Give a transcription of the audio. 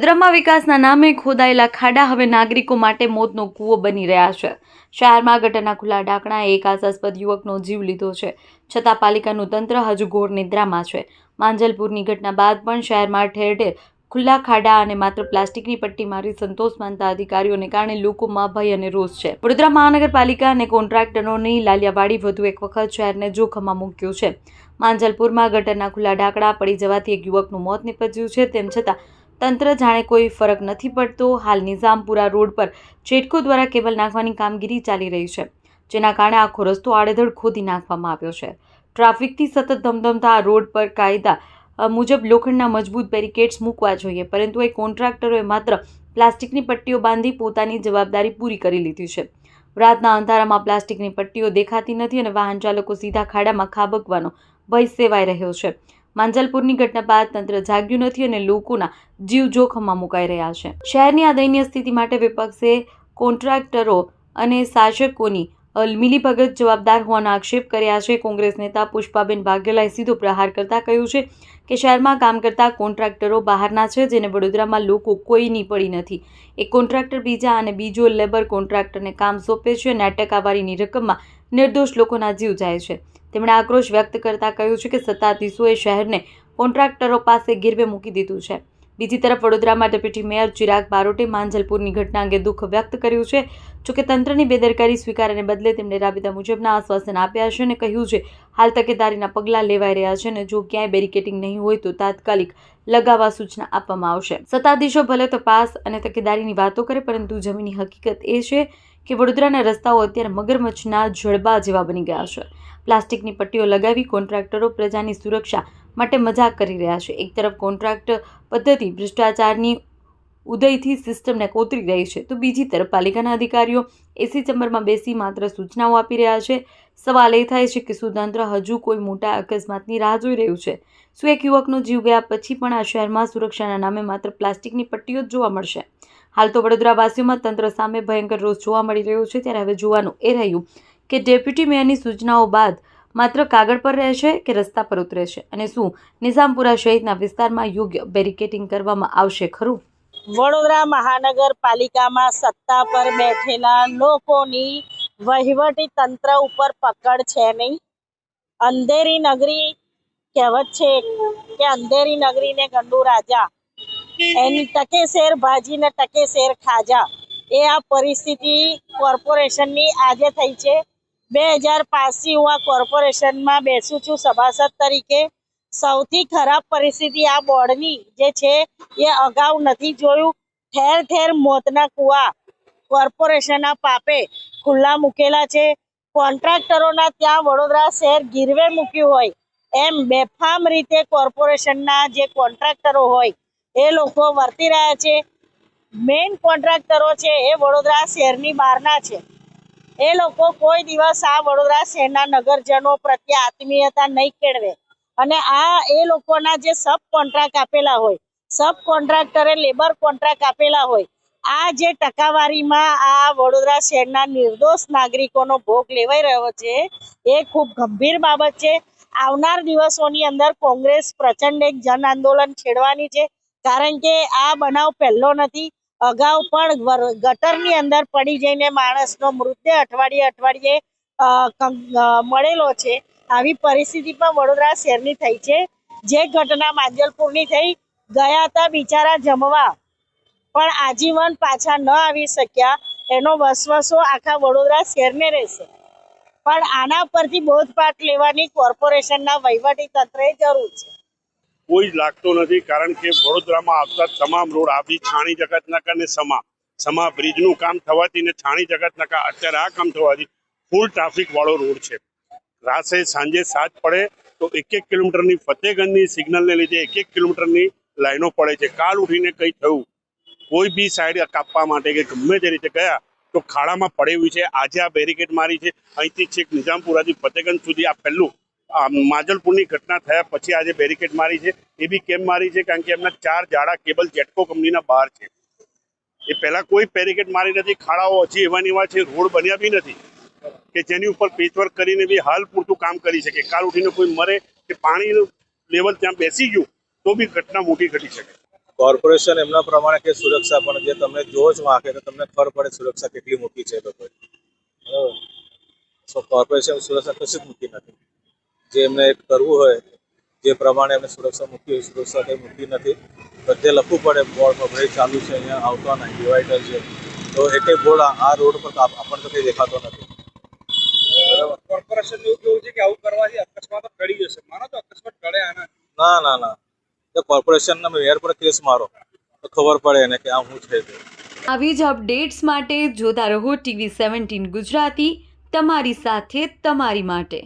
વડોદરામાં વિકાસના નામે ખોદાયેલા ખાડા હવે નાગરિકો માટે મોતનો કૂવો બની રહ્યા છે। શહેરમાં ગટરના ખુલ્લા ઢાંકણાએ એક આશાસ્પદ યુવકનો જીવ લીધો છે, છતાં પાલિકાનું તંત્ર હજુ ઘોર નિદ્રામાં છે। માંજલપુરની ઘટના બાદ પણ શહેરમાં ઠેર ઠેર ખુલ્લા ખાડા અને માત્ર પ્લાસ્ટિકની પટ્ટી મારી સંતોષ માનતા અધિકારીઓને કારણે લોકોમાં ભય અને રોષ છે। વડોદરા મહાનગરપાલિકા અને કોન્ટ્રાક્ટરોની લાલિયાવાડી વધુ એક વખત શહેરને જોખમમાં મૂક્યું છે। માંજલપુરમાં ગટરના ખુલ્લા ઢાંકણા પડી જવાથી એક યુવકનું મોત નીપજ્યું છે, તેમ છતાં તંત્ર જાણે કોઈ ફરક નથી પડતો। હાલ નિઝામપુરા રોડ પર ચેટકો દ્વારા કેબલ નાખવાની કામગીરી ચાલી રહી છે, જેના કારણે આખો રસ્તો આડેધડ ખોદી નાખવામાં આવ્યો છે। ટ્રાફિકથી સતત ધમધમતા આ રોડ પર કાયદા મુજબ લોખંડના મજબૂત બેરિકેડ્સ મૂકવા જોઈએ, પરંતુ એ કોન્ટ્રાક્ટરોએ માત્ર પ્લાસ્ટિકની પટ્ટીઓ બાંધી પોતાની જવાબદારી પૂરી કરી લીધી છે। રાતના અંધારામાં પ્લાસ્ટિકની પટ્ટીઓ દેખાતી નથી અને વાહન ચાલકો સીધા ખાડામાં ખાબકવાનો ભય સેવાઈ રહ્યો છે। માંજલપુરની ઘટના બાદ તંત્ર જાગ્યું નથી અને લોકોના જીવ જોખમમાં મુકાઈ રહ્યા છે। શહેરની આ દયનીય સ્થિતિ માટે વિપક્ષે કોન્ટ્રાક્ટરો અને શાસકોની મિલીભગત જવાબદાર હોવાના આક્ષેપ કર્યા છે। કોંગ્રેસ નેતા પુષ્પાબેન વાઘેલાએ સીધો પ્રહાર કરતા કહ્યું છે કે શહેરમાં કામ કરતા કોન્ટ્રાક્ટરો બહારના છે, જેને વડોદરામાં લોકો કોઈની પડી નથી। એક કોન્ટ્રાક્ટર બીજા અને બીજો લેબર કોન્ટ્રાક્ટરને કામ સોંપે છે અને આ ટકાવારીની રકમમાં નિર્દોષ લોકોના જીવ જાય છે। તેમણે આક્રોશ વ્યક્ત કરતા કહ્યું છે કે સત્તાધીશોએ શહેરને કોન્ટ્રાક્ટરો પાસે ગીરવે મૂકી દીધું છે। બીજી તરફ વડોદરામાં ડેપ્યુટી મેયર ચિરાગ બારોટે માંજલપુરની ઘટના અંગે દુઃખ વ્યક્ત કર્યું છે। જોકે તંત્રની બેદરકારી સ્વીકારવાને બદલે તેમણે રાબેતા મુજબના આશ્વાસન આપ્યા છે અને કહ્યું છે હાલ તકેદારીના પગલાં લેવાઈ રહ્યા છે અને જો ક્યાંય બેરિકેડિંગ નહીં હોય તો તાત્કાલિક લગાવવા સૂચના આપવામાં આવશે। સત્તાધીશો ભલે તપાસ અને તકેદારીની વાતો કરે, પરંતુ જમીની હકીકત એ છે કે વડોદરાના રસ્તાઓ અત્યારે મગરમચ્છના જડબા જેવા બની ગયા છે। પ્લાસ્ટિકની પટ્ટીઓ લગાવી કોન્ટ્રાક્ટરો પ્રજાની સુરક્ષા માટે મજાક કરી રહ્યા છે। એક તરફ કોન્ટ્રાક્ટ પદ્ધતિ ભ્રષ્ટાચારની ઉદયથી સિસ્ટમને કોતરી રહી છે, તો બીજી તરફ પાલિકાના અધિકારીઓ એસી ચેમ્બરમાં બેસી માત્ર સૂચનાઓ આપી રહ્યા છે। સવાલ એ થાય છે કે શું તંત્ર હજુ કોઈ મોટા અકસ્માતની રાહ જોઈ રહ્યું છે? શું એક યુવકનો જીવ ગયા પછી પણ આ શહેરમાં સુરક્ષાના નામે માત્ર પ્લાસ્ટિકની પટ્ટીઓ જ જોવા મળશે? હાલ તો વડોદરાવાસીઓમાં તંત્ર સામે ભયંકર રોષ જોવા મળી રહ્યો છે, ત્યારે હવે જોવાનું એ રહ્યું કે ડેપ્યુટી મેયરની સૂચનાઓ બાદ માત્ર કાગળ પર રહેશે કે રસ્તા પર ઉતરેશે, અને શું નિઝામપુરા સહિતના વિસ્તારમાં યોગ્ય બેરિકેડિંગ કરવામાં આવશે ખરું? વડોદરા મહાનગરપાલિકામાં સત્તા પર બેઠેલા લોકોની વહીવટી તંત્ર ઉપર પકડ છે નહીં। અંધેરી નગરી કહેવત છે કે અંધેરી નગરીને ગંડુ રાજા, એની ટકે શેર ભાજી ને ટકે શેર ખાજા, એ આ પરિસ્થિતિ કોર્પોરેશનની આજે થઈ છે। 2005થી હું આ કોર્પોરેશનમાં બેસું છું સભાસદ તરીકે। સૌથી ખરાબ પરિસ્થિતિ આ બોર્ડની જે છે એ અગાઉ નથી જોયું। ઠેર ઠેર મોતના કૂવા કોર્પોરેશનના પાપે ખુલ્લા મૂકેલા છે। કોન્ટ્રાક્ટરોના ત્યાં વડોદરા શહેર ગીરવે મૂક્યું હોય એમ બેફામ રીતે કોર્પોરેશનના જે કોન્ટ્રાક્ટરો હોય એ લોકો વર્તી રહ્યા છે। મેઇન કોન્ટ્રાક્ટરો છે એ વડોદરા શહેરની બહારના છે। એ લોકો કોઈ દિવસ આ વડોદરા શહેરના નગરજનો પ્રત્યે આત્મીયતા નહીં કેળવે અને આ એ લોકોના જે સબ કોન્ટ્રાક્ટ આપેલા હોય, સબ કોન્ટ્રાક્ટરે લેબર કોન્ટ્રાક્ટ આપેલા હોય, આ જે ટકાવારીમાં આ વડોદરા શહેરના નિર્દોષ નાગરિકોનો ભોગ લેવાઈ રહ્યો છે એ ખૂબ ગંભીર બાબત છે। આવનાર દિવસોની અંદર કોંગ્રેસ પ્રચંડ એક જન આંદોલન છેડવાની છે, કારણ કે આ બનાવ પહેલો નથી। અગાઉ પણ ગટરની અંદર પડી જઈને માણસનો મૃતદેહ અઠવાડિયે મળેલો છે। આવી પરિસ્થિતિ પણ વડોદરા શહેરની થઈ છે। જે ઘટના માંજલપુરની થઈ, ગયા હતા બિચારા જમવા, પણ આજીવન પાછા ન આવી શક્યા, એનો વસવસો આખા વડોદરા શહેરને રહેશે। પણ આના પરથી બોધપાઠ લેવાની કોર્પોરેશનના વહીવટી તંત્રએ જરૂર છે। કોઈ જ લાગતો નથી, કારણ કે વડોદરામાં આવતા તમામ રોડ આપી છાણી જગતનાકા ને સમા બ્રિજનું કામ થવાથી ને છાણી જગતનાકા અત્યારે આ કામ થવાથી ફૂલ ટ્રાફિક વાળો રોડ છે। રાતે સાંજે 7 પડે તો 1 કિલોમીટરની ફતેગંજની સિગ્નલને લીધે 1 કિલોમીટરની લાઈનો પડે છે। કાલ ઉઠીને કંઈ થયું, કોઈ બી સાઈડ કાપવા માટે કે ગમે તે રીતે ગયા તો ખાડામાં પડેવી છે। આજે આ બેરિકેડ મારી છે, અહીંથી છેક નિઝામપુરાથી ફતેગંજ સુધી આ પહેલું માંજલપુરની ઘટના થયા પછી આજે બેરિકેડ મારી છે। એ બી કેમ મારી છે? કારણ કે એમના 4 જાડા કેબલ જેટકો કંપનીના બહાર છે। એ પહેલા કોઈ બેરિકેડ મારી નથી। ખાડાઓ હજી એવા એવા છે, રોડ બન્યા બી નથી કે જેની ઉપર પેચવર્ક કરીને બી હાલ પૂરતું કામ કરી શકે। કાલ ઉઠીને કોઈ મરે કે પાણીનું લેવલ ત્યાં બેસી ગયું તો બી ઘટના મોટી ઘટી શકે। કોર્પોરેશન એમના પ્રમાણે કે સુરક્ષા પણ જે તમે જોવો છો આંખે તો તમને ખબર પડે સુરક્ષા કેટલી મૂકી છે એ લોકોએ બરાબર. સો કોર્પોરેશન સુરક્ષા કશી જ મૂકી નથી. જે એમને એક કરવું હોય જે પ્રમાણે એમને સુરક્ષા મૂકી હોય સુરક્ષા કંઈ મૂકી નથી. બધે લખવું પડે બોર્ડ પર ભાઈ ચાલુ છે અહીંયા આવતા નહીં ડિવાઈડર છે તો એક બોર્ડ આ રોડ પર આપણને તો કંઈ દેખાતો નથી. કોર્પોરેશન એવું કેવું છે કે આવું કરવાથી અકસ્માતો ટળી જશે. માનો તો અકસ્માત ટળે આના? ના ના ના તો કોર્પોરેશનના મેયર પર કેસ મારો તો ખબર પડે એને કે આ શું છે તે. આવી જ અપડેટ્સ માટે જોતા રહો TV17 ગુજરાતી, તમારી સાથે તમારી માટે.